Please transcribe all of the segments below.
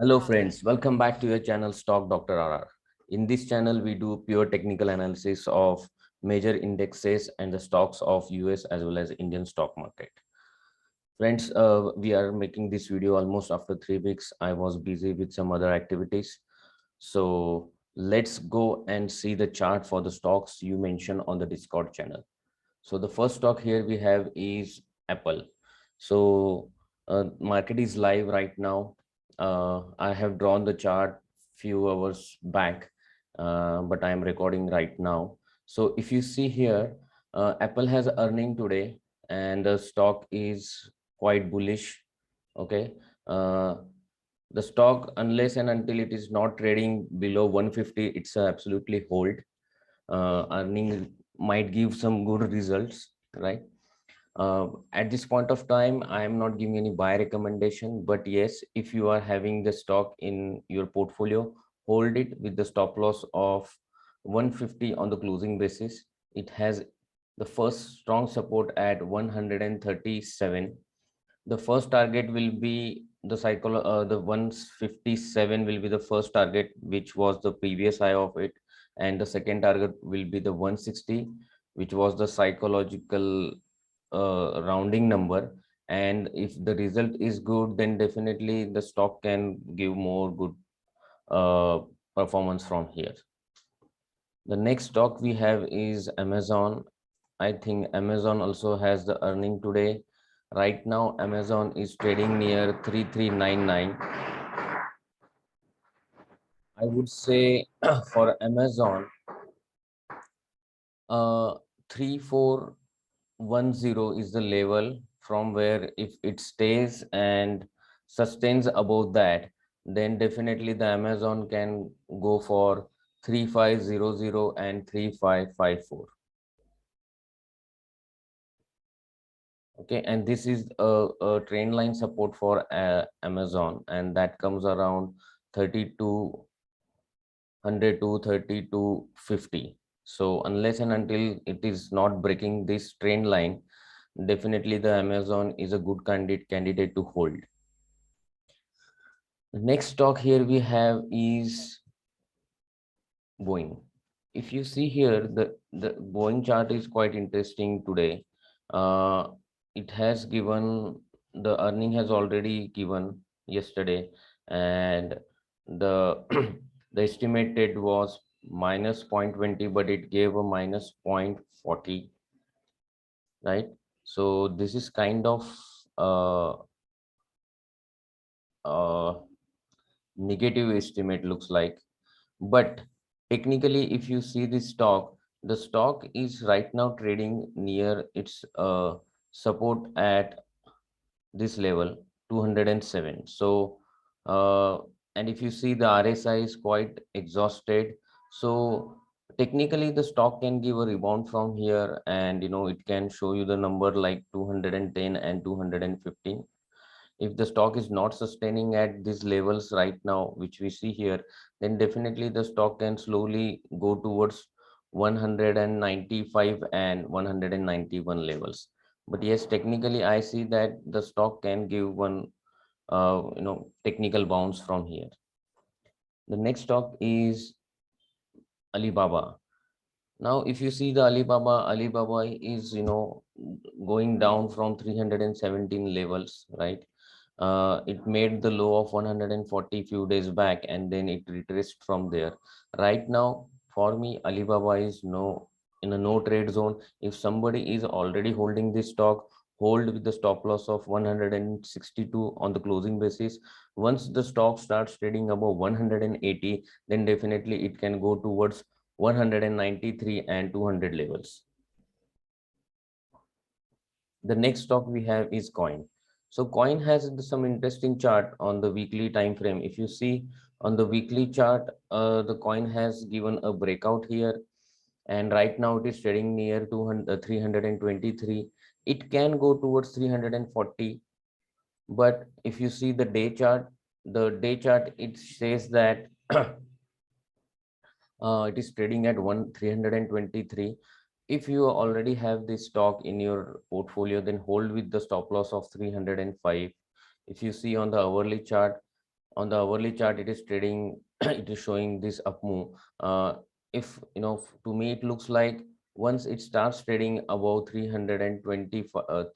Hello friends, welcome back to your channel Stock Dr. RR. In this channel, we do pure technical analysis of major indexes and the stocks of US as well as Indian stock market. Friends, we are making this video almost after 3 weeks. I was busy with some other activities. So let's go and see the chart for the stocks you mentioned on the Discord channel. So the first stock here we have is Apple. So market is live right now. I have drawn the chart few hours back, but I am recording right now. So if you see here, Apple has earning today and the stock is quite bullish. Okay. Uh, the stock, unless and until it is not trading below 150, it's absolutely hold. Earning might give some good results, right? At this point of time, I am not giving any buy recommendation, but yes, if you are having the stock in your portfolio, hold it with the stop loss of 150 on the closing basis. It has the first strong support at 137. The first target will be the 157 will be the first target, which was the previous high of it, and the second target will be the 160, which was the psychological rounding number. And if the result is good, then definitely the stock can give more good uh, performance from here. The next stock we have is Amazon. I think Amazon also has the earning today. Right now, Amazon is trading near 3399. I would say for Amazon, 3410 is the level from where if it stays and sustains above that, then definitely the Amazon can go for 3500 and 3554. Okay, and this is a trend line support for Amazon, and that comes around 3200 to 3250. So unless and until it is not breaking this trend line, definitely the Amazon is a good candidate to hold. The next stock here we have is Boeing. If you see here, the Boeing chart is quite interesting today. Uh, it has given the earning has already given yesterday, and the the estimated was minus 0.20, but it gave a minus 0.40, right? So this is kind of uh, uh, negative estimate looks like. But technically, if you see this stock, the stock is right now trading near its support at this level 207. So and if you see the RSI is quite exhausted, so technically the stock can give a rebound from here, and it can show you the number like 210 and 215. If the stock is not sustaining at these levels right now, which we see here, then definitely the stock can slowly go towards 195 and 191 levels. But yes, technically I see that the stock can give one technical bounce from here. The next stock is Alibaba. Now if you see the Alibaba is going down from 317 levels, right? It made the low of 140 few days back, and then it retraced from there. Right now, for me, Alibaba is no in a no trade zone. If somebody is already holding this stock, hold with the stop loss of 162 on the closing basis. Once the stock starts trading above 180, then definitely it can go towards 193 and 200 levels. The next stock we have is Coin. So Coin has some interesting chart on the weekly time frame. If you see on the weekly chart, the coin has given a breakout here, and right now it is trading near 323. It can go towards 340, but if you see the day chart, it says that it is trading at 323. If you already have this stock in your portfolio, then hold with the stop loss of 305. If you see on the hourly chart, On the hourly chart, it is trading, it is showing this up move. If to me, it looks like once it starts trading above 320,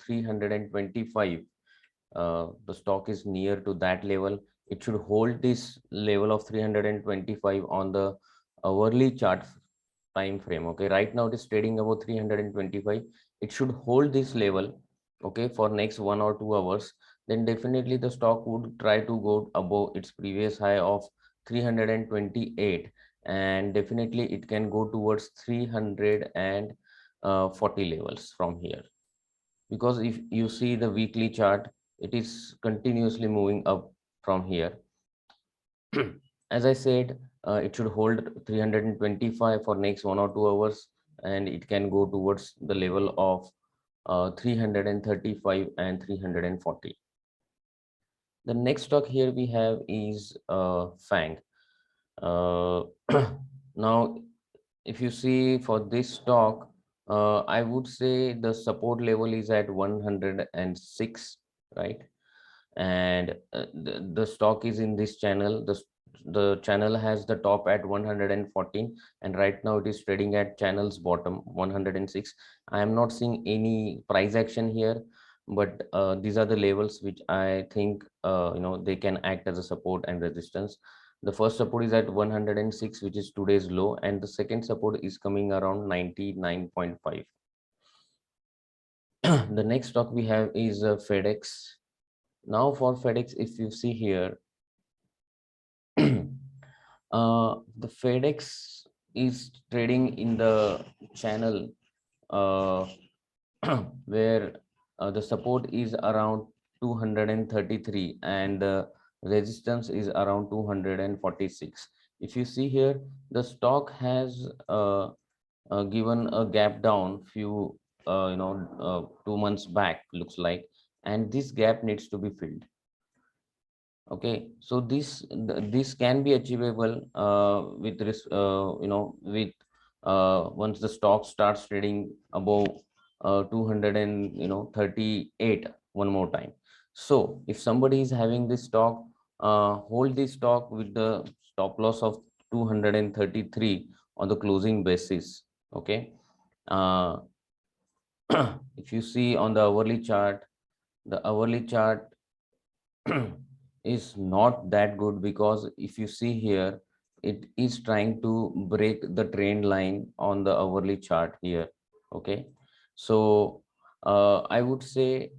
325, the stock is near to that level. It should hold this level of 325 on the hourly chart time frame. Okay, right now it is trading about 325. It should hold this level, okay, for next 1 or 2 hours. Then definitely the stock would try to go above its previous high of 328, and definitely it can go towards 340 levels from here. Because if you see the weekly chart, it is continuously moving up from here. As I said, it should hold 325 for next 1 or 2 hours, and it can go towards the level of 335 and 340. The next stock here we have is FANG. Uh, now, if you see for this stock, I would say the support level is at 106, right? And the stock is in this channel. The channel has the top at 114, and right now it is trading at channel's bottom 106. I am not seeing any price action here, but these are the levels which I think they can act as a support and resistance. The first support is at 106, which is today's low, and the second support is coming around 99.5. The next stock we have is FedEx. Now for FedEx, if you see here, the FedEx is trading in the channel uh, where the support is around 233 and the resistance is around 246. If you see here, the stock has given a gap down few 2 months back, looks like, and this gap needs to be filled. Okay, so this can be achievable with this with once the stock starts trading above 200 and 38 one more time. So if somebody is having this stock, hold this stock with the stop loss of 233 on the closing basis. Okay, uh, if you see on the hourly chart, the hourly chart is not that good, because if you see here, it is trying to break the trend line on the hourly chart here. Okay, so I would say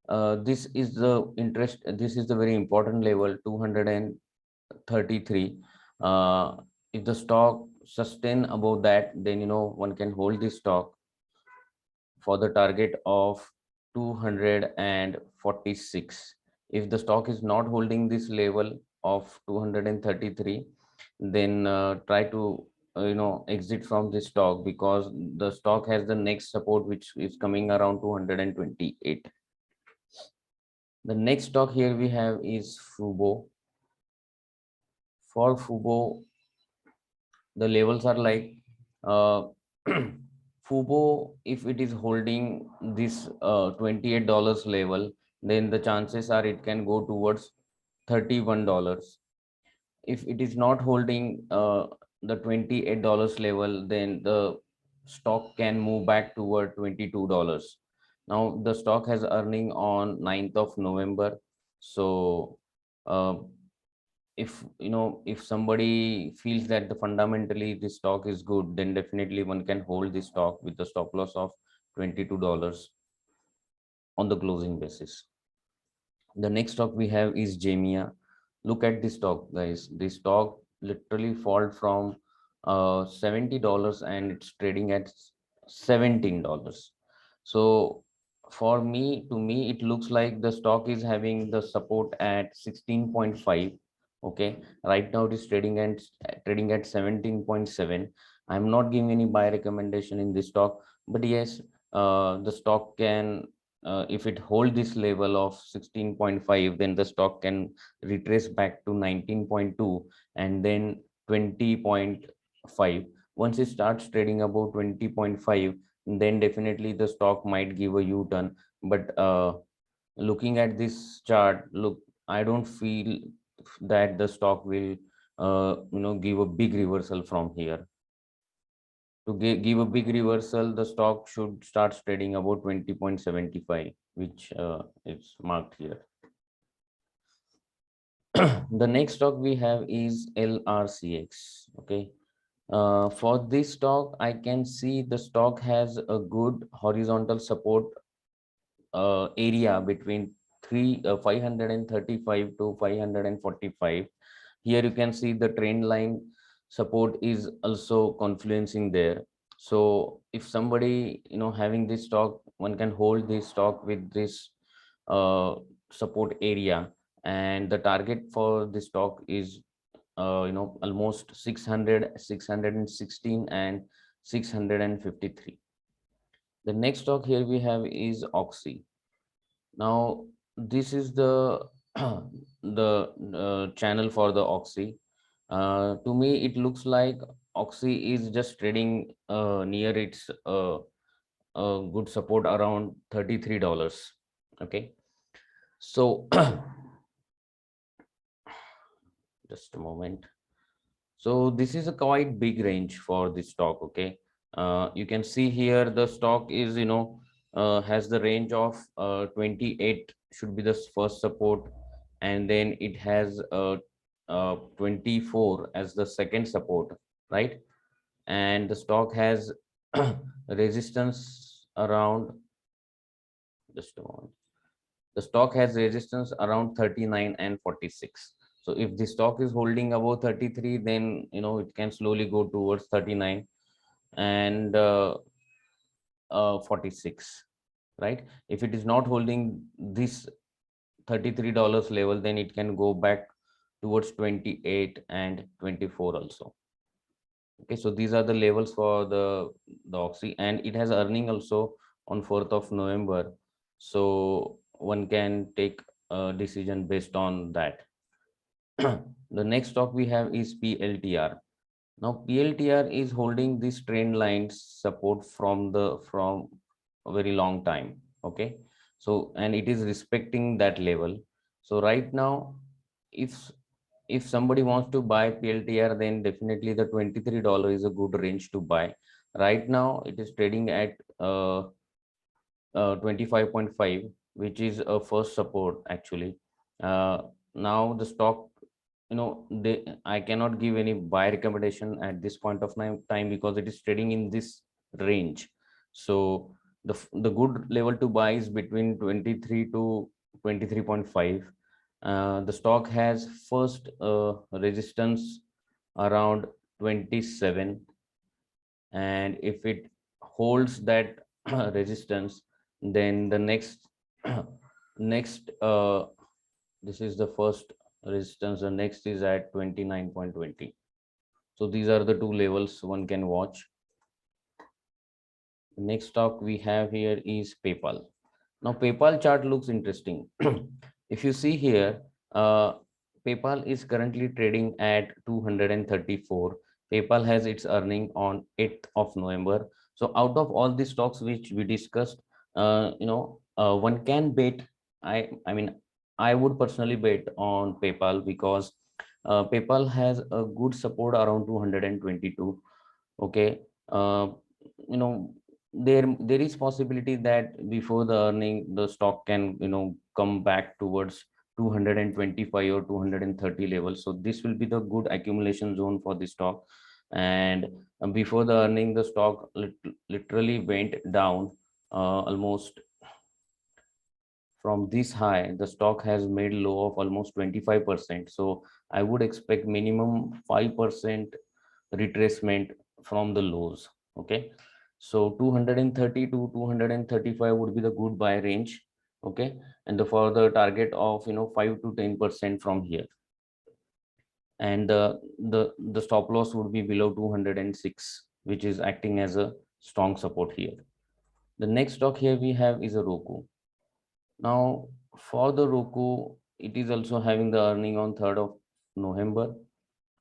this is the very important level, 233. If the stock sustain above that, then one can hold this stock for the target of 246. If the stock is not holding this level of 233, then try to exit from this stock, because the stock has the next support which is coming around 228. The next stock here we have is Fubo. For Fubo, the levels are like uh, Fubo, if it is holding this $28 level, then the chances are it can go towards $31. If it is not holding the $28 level, then the stock can move back toward $22. Now the stock has earning on 9th of November. So uh, if somebody feels that the fundamentally this stock is good, then definitely one can hold this stock with the stop loss of $22 on the closing basis. The next stock we have is Jamia. Look at this stock, guys. This stock literally fall from $70 and it's trading at $17. So for me, to me, it looks like the stock is having the support at 16.5. Okay, right now it is trading at 17.7. I'm not giving any buy recommendation in this stock, but yes, the stock can if it hold this level of 16.5, then the stock can retrace back to 19.2 and then 20.5. Once it starts trading above 20.5, then definitely the stock might give a U-turn. But looking at this chart, look, I don't feel that the stock will give a big reversal from here. To give a big reversal, the stock should start trading about 20.75, which is marked here. The next stock we have is LRCX. Okay. For this stock, I can see the stock has a good horizontal support area between 535 to 545. Here you can see the trend line support is also confluencing there. So if somebody having this stock, one can hold this stock with this support area, and the target for this stock is almost 600, 616, and 653. The next stock here we have is Oxy. Now this is the the channel for the Oxy. To me it looks like Oxy is just trading near its good support around $33. Okay, so just a moment. So this is a quite big range for this stock. Okay, you can see here the stock is has the range of 28 should be the first support, and then it has 24 as the second support, right? And the stock has resistance around, just a moment, the stock has resistance around 39 and 46. So if the stock is holding above 33, then it can slowly go towards 39 and 46, right? If it is not holding this $33 level, then it can go back towards 28 and 24 also. Okay, so these are the levels for the Oxy, and it has earning also on 4th of November. So one can take a decision based on that. The next stock we have is PLTR. Now PLTR is holding this trend line support from a very long time. Okay, so and it is respecting that level. So right now, if somebody wants to buy PLTR, then definitely the $23 is a good range to buy. Right now it is trading at 25.5, which is a first support actually. Now the stock, I cannot give any buy recommendation at this point of time because it is trading in this range. So the good level to buy is between 23 to 23.5. The stock has first resistance around 27, and if it holds that resistance, then the next next this is the first resistance, the next is at 29.20. So these are the two levels one can watch. The next stock we have here is PayPal. Now PayPal chart looks interesting. If you see here, PayPal is currently trading at 234. PayPal has its earning on 8th of November. So out of all the stocks which we discussed, one can bet. I mean, I would personally bet on PayPal because PayPal has a good support around 222. Okay, you know there is possibility that before the earning the stock can come back towards 225 or 230 levels. So this will be the good accumulation zone for the stock. And before the earning, the stock literally went down almost from this high. The stock has made low of almost 25%. So I would expect minimum 5% retracement from the lows. Okay, so 230 to 235 would be the good buy range. Okay, and the further target of 5 to 10% from here, and the stop loss would be below 206, which is acting as a strong support here. The next stock here we have is a Roku. Now for the Roku, it is also having the earning on 3rd of November,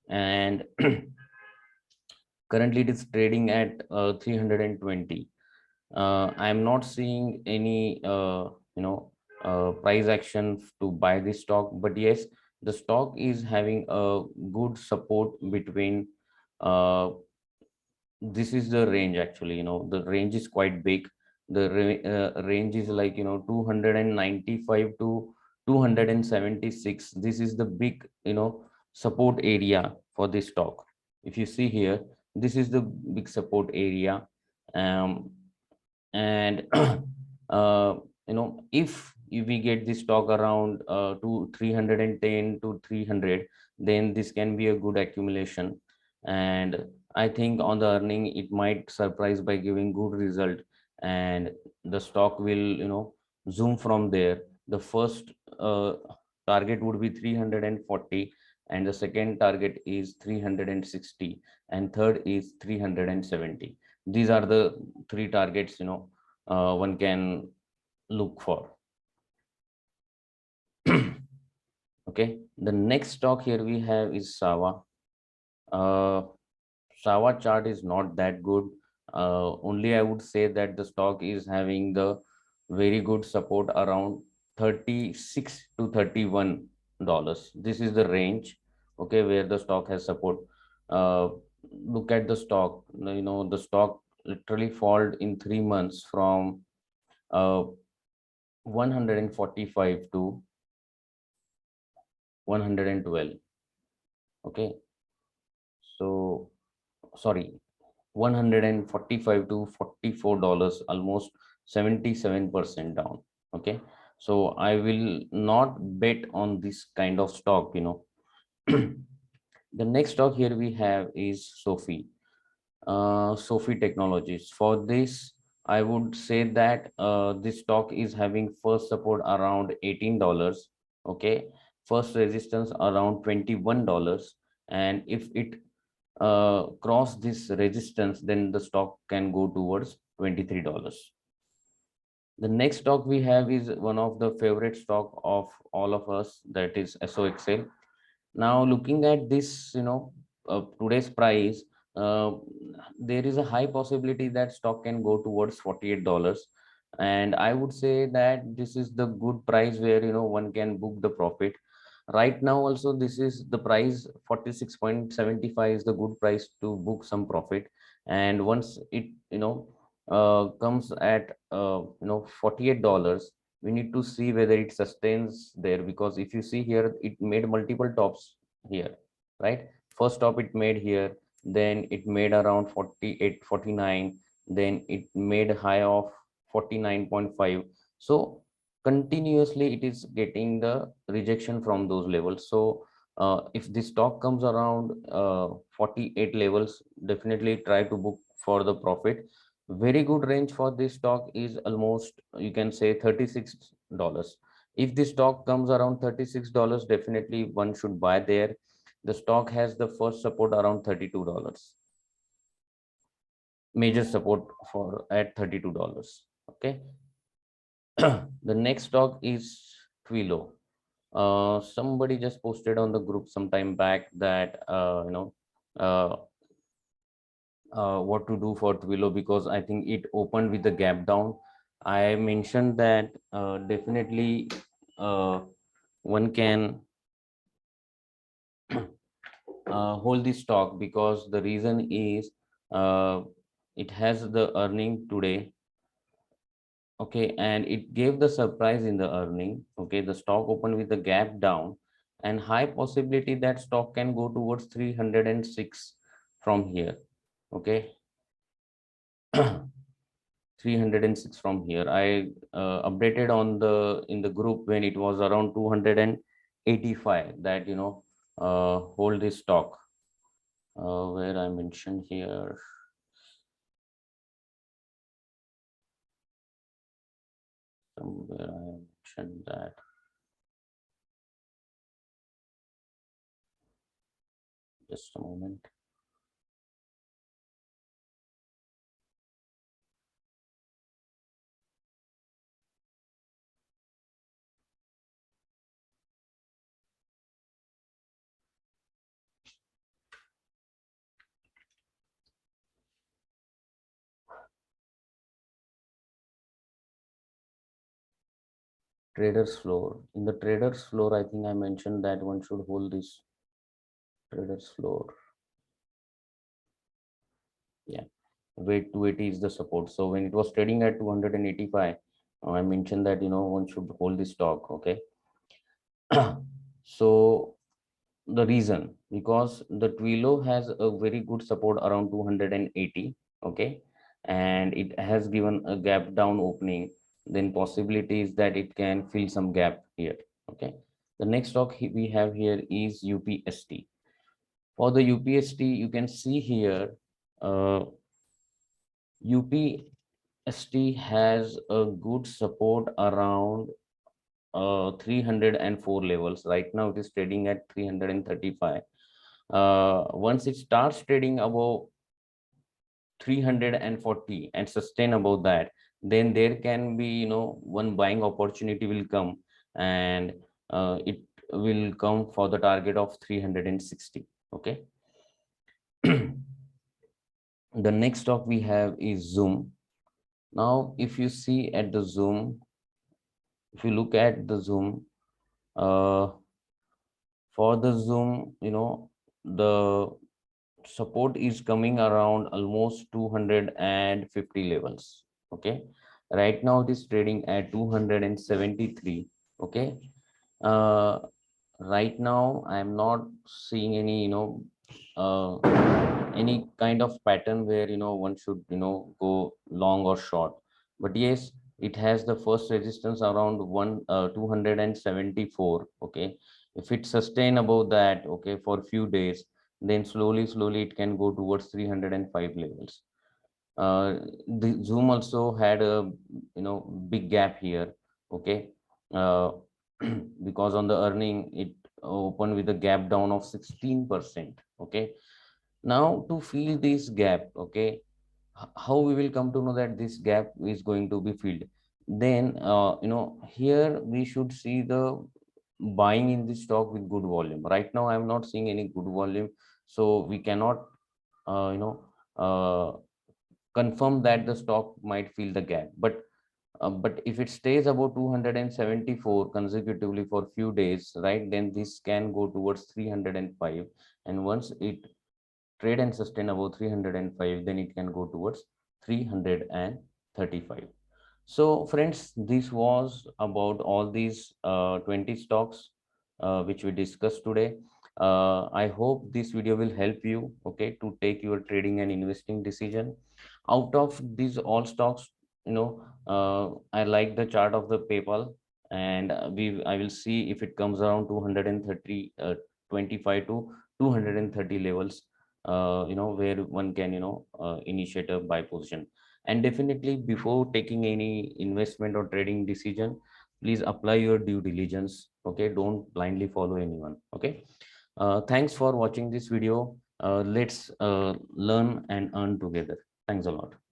and currently it is trading at 320. I am not seeing any price action to buy this stock, but yes, the stock is having a good support between uh, this is the range actually, the range is quite big. The range is like 295 to 276. This is the big support area for this stock. If you see here, this is the big support area. And if we get this stock around to 310 to 300, then this can be a good accumulation. And I think on the earning it might surprise by giving good result, and the stock will zoom from there. The first target would be 340, and the second target is 360, and third is 370. These are the three targets one can look for. Okay, the next stock here we have is Sawa. uh, Sawa chart is not that good. Only I would say that the stock is having the very good support around 36 to 31 dollars. This is the range, okay, where the stock has support. uh, Look at the stock. The stock literally fall in 3 months from 145 to 112. Okay, so sorry, 145 to $44, almost 77% down. Okay, so I will not bet on this kind of stock. The next stock here we have is Sophie. Sophie Technologies. For this, I would say that this stock is having first support around $18. Okay, first resistance around $21, and if it cross this resistance, then the stock can go towards $23. The next stock we have is one of the favorite stock of all of us, that is SOXL. Now, looking at this, today's price, uh, there is a high possibility that stock can go towards $48. And I would say that this is the good price where, one can book the profit. Right now, also, this is the price 46.75 is the good price to book some profit. And once it, comes at, $48, we need to see whether it sustains there, because if you see here, it made multiple tops here, right? First top it made here, then it made around 48, 49, then it made high of 49.5. So continuously it is getting the rejection from those levels. So if this stock comes around 48 levels, definitely try to book for the profit. Very good range for this stock is almost, you can say, $36. If the stock comes around $36, definitely one should buy there. The stock has the first support around $32, major support for at $32. Okay. The next stock is Twilio. Somebody just posted on the group some time back that uh, what to do for Twilio, because I think it opened with the gap down. I mentioned that definitely one can hold this stock, because the reason is uh, it has the earning today. Okay, and it gave the surprise in the earning. Okay, the stock opened with the gap down, and high possibility that stock can go towards 306 from here. Okay. 306 from here. I updated on the in the group when it was around 285, that hold this stock, where I mentioned here. Somewhere I mentioned that. Just a moment. Traders floor. In the traders floor, I think I mentioned that one should hold this traders floor. Yeah, weight 280 is the support. So when it was trading at 285, I mentioned that one should hold this stock. Okay. So the reason, because the Twilo has a very good support around 280. Okay, and it has given a gap down opening, then possibility is that it can fill some gap here. Okay, the next stock we have here is UPST. For the UPST, you can see here UPST has a good support around 304 levels. Right now it is trading at 335. Once it starts trading above 340 and sustain above that, then there can be one buying opportunity will come, and it will come for the target of 360. Okay. The next stock we have is Zoom. Now if you see at the Zoom, if you look at the Zoom, uh, for the Zoom, the support is coming around almost 250 levels. Okay, right now it is trading at 273. Okay, uh, right now I am not seeing any uh, any kind of pattern where one should go long or short, but yes, it has the first resistance around 274. Okay, if it sustain above that, okay, for a few days, then slowly it can go towards 305 levels. The Zoom also had a big gap here. Okay, uh, because on the earning it opened with a gap down of 16%. Okay, now to fill this gap, okay, how we will come to know that this gap is going to be filled? Then here we should see the buying in the stock with good volume. Right now I am not seeing any good volume, so we cannot uh, you know uh, confirm that the stock might fill the gap. But if it stays above 274 consecutively for few days, right, then this can go towards 305, and once it trade and sustain above 305, then it can go towards 335. So friends, this was about all these 20 stocks which we discussed today. I hope this video will help you, okay, to take your trading and investing decision. Out of these all stocks, I like the chart of the PayPal, and I will see if it comes around 230, 25 to 230 levels, where one can initiate a buy position. And definitely before taking any investment or trading decision, please apply your due diligence. Okay, don't blindly follow anyone. Okay, thanks for watching this video. Let's learn and earn together. Thanks a lot.